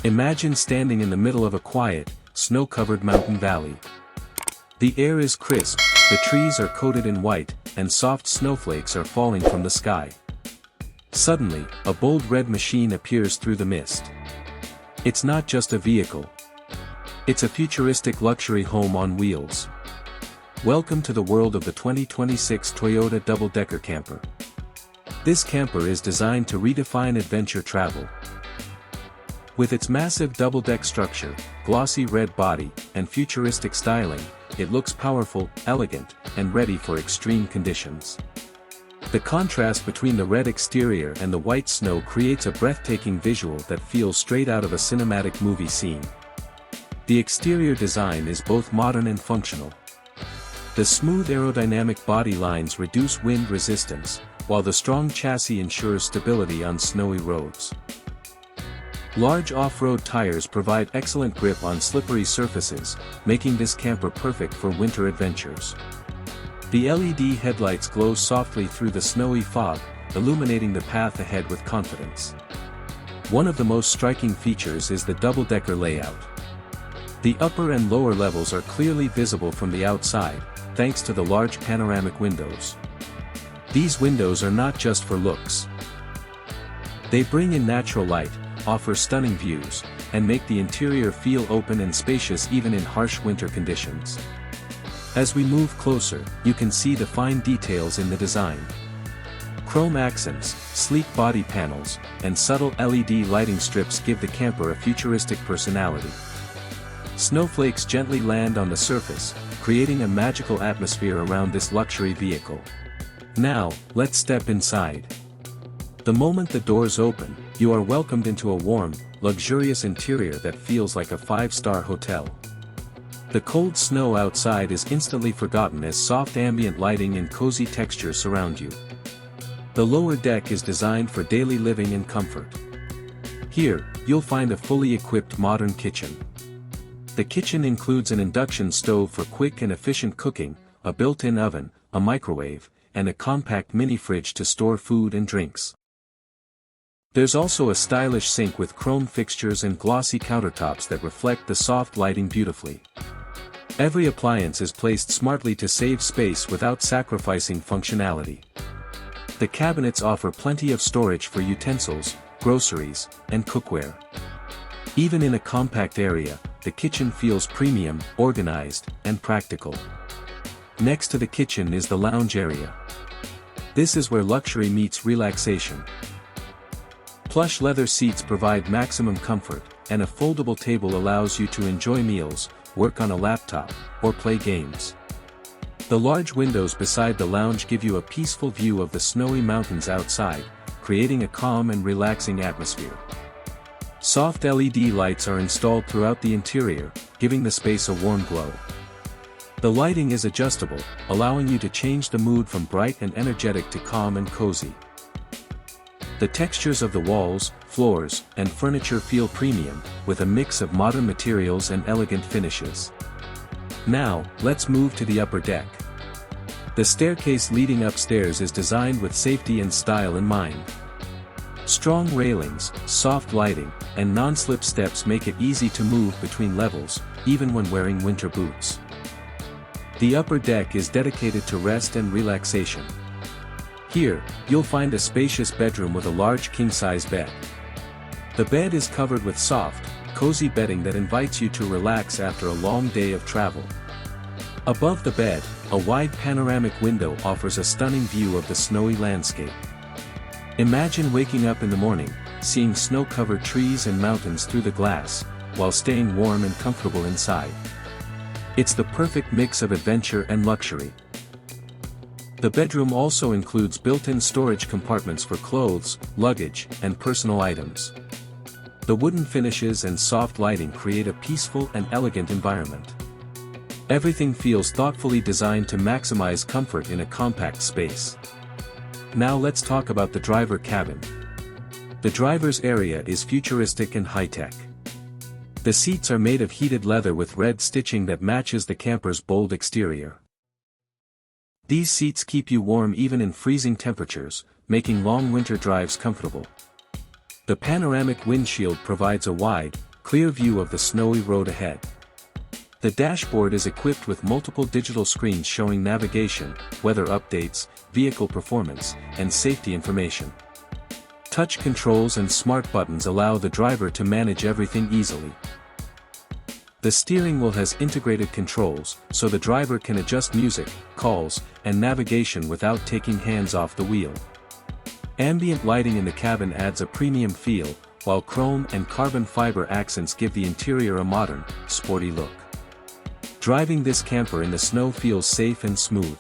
Imagine standing in the middle of a quiet, snow-covered mountain valley. The air is crisp, the trees are coated in white, and soft snowflakes are falling from the sky. Suddenly, a bold red machine appears through the mist. It's not just a vehicle. It's a futuristic luxury home on wheels. Welcome to the world of the 2026 Toyota double-decker camper. This camper is designed to redefine adventure travel. With its massive double-deck structure, glossy red body, and futuristic styling, it looks powerful, elegant, and ready for extreme conditions. The contrast between the red exterior and the white snow creates a breathtaking visual that feels straight out of a cinematic movie scene. The exterior design is both modern and functional. The smooth aerodynamic body lines reduce wind resistance, while the strong chassis ensures stability on snowy roads. Large off-road tires provide excellent grip on slippery surfaces, making this camper perfect for winter adventures. The LED headlights glow softly through the snowy fog, illuminating the path ahead with confidence. One of the most striking features is the double-decker layout. The upper and lower levels are clearly visible from the outside, thanks to the large panoramic windows. These windows are not just for looks. They bring in natural light, offer stunning views, and make the interior feel open and spacious even in harsh winter conditions. As we move closer, you can see the fine details in the design. Chrome accents, sleek body panels, and subtle LED lighting strips give the camper a futuristic personality. Snowflakes gently land on the surface, creating a magical atmosphere around this luxury vehicle. Now, let's step inside. The moment the doors open, you are welcomed into a warm, luxurious interior that feels like a five-star hotel. The cold snow outside is instantly forgotten as soft ambient lighting and cozy textures surround you. The lower deck is designed for daily living and comfort. Here, you'll find a fully equipped modern kitchen. The kitchen includes an induction stove for quick and efficient cooking, a built-in oven, a microwave, and a compact mini-fridge to store food and drinks. There's also a stylish sink with chrome fixtures and glossy countertops that reflect the soft lighting beautifully. Every appliance is placed smartly to save space without sacrificing functionality. The cabinets offer plenty of storage for utensils, groceries, and cookware. Even in a compact area, the kitchen feels premium, organized, and practical. Next to the kitchen is the lounge area. This is where luxury meets relaxation. Plush leather seats provide maximum comfort, and a foldable table allows you to enjoy meals, work on a laptop, or play games. The large windows beside the lounge give you a peaceful view of the snowy mountains outside, creating a calm and relaxing atmosphere. Soft LED lights are installed throughout the interior, giving the space a warm glow. The lighting is adjustable, allowing you to change the mood from bright and energetic to calm and cozy. The textures of the walls, floors, and furniture feel premium, with a mix of modern materials and elegant finishes. Now, let's move to the upper deck. The staircase leading upstairs is designed with safety and style in mind. Strong railings, soft lighting, and non-slip steps make it easy to move between levels, even when wearing winter boots. The upper deck is dedicated to rest and relaxation. Here, you'll find a spacious bedroom with a large king-size bed. The bed is covered with soft, cozy bedding that invites you to relax after a long day of travel. Above the bed, a wide panoramic window offers a stunning view of the snowy landscape. Imagine waking up in the morning, seeing snow-covered trees and mountains through the glass, while staying warm and comfortable inside. It's the perfect mix of adventure and luxury. The bedroom also includes built-in storage compartments for clothes, luggage, and personal items. The wooden finishes and soft lighting create a peaceful and elegant environment. Everything feels thoughtfully designed to maximize comfort in a compact space. Now let's talk about the driver cabin. The driver's area is futuristic and high-tech. The seats are made of heated leather with red stitching that matches the camper's bold exterior. These seats keep you warm even in freezing temperatures, making long winter drives comfortable. The panoramic windshield provides a wide, clear view of the snowy road ahead. The dashboard is equipped with multiple digital screens showing navigation, weather updates, vehicle performance, and safety information. Touch controls and smart buttons allow the driver to manage everything easily. The steering wheel has integrated controls, so the driver can adjust music, calls, and navigation without taking hands off the wheel. Ambient lighting in the cabin adds a premium feel, while chrome and carbon fiber accents give the interior a modern, sporty look. Driving this camper in the snow feels safe and smooth.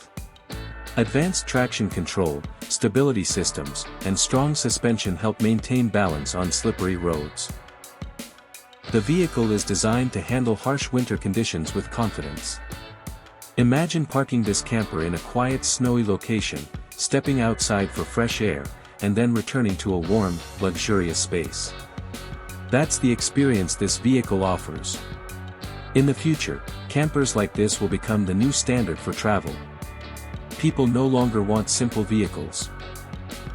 Advanced traction control, stability systems, and strong suspension help maintain balance on slippery roads. The vehicle is designed to handle harsh winter conditions with confidence. Imagine parking this camper in a quiet snowy location, stepping outside for fresh air, and then returning to a warm, luxurious space. That's the experience this vehicle offers. In the future, campers like this will become the new standard for travel. People no longer want simple vehicles.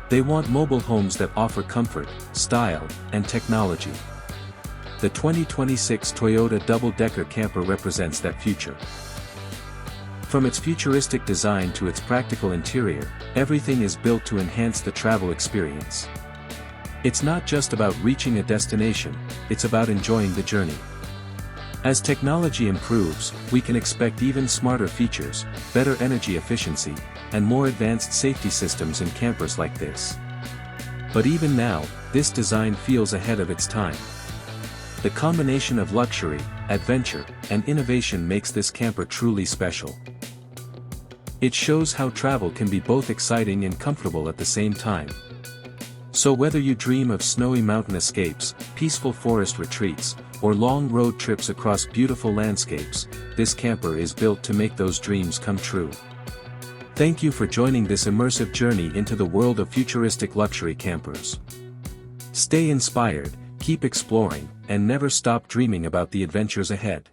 They want mobile homes that offer comfort, style, and technology. The 2026 Toyota double-decker camper represents that future. From its futuristic design to its practical interior, everything is built to enhance the travel experience. It's not just about reaching a destination, it's about enjoying the journey. As technology improves, we can expect even smarter features, better energy efficiency, and more advanced safety systems in campers like this. But even now, this design feels ahead of its time. The combination of luxury, adventure, and innovation makes this camper truly special. It shows how travel can be both exciting and comfortable at the same time. So whether you dream of snowy mountain escapes, peaceful forest retreats, or long road trips across beautiful landscapes, this camper is built to make those dreams come true. Thank you for joining this immersive journey into the world of futuristic luxury campers. Stay inspired, keep exploring, and never stop dreaming about the adventures ahead.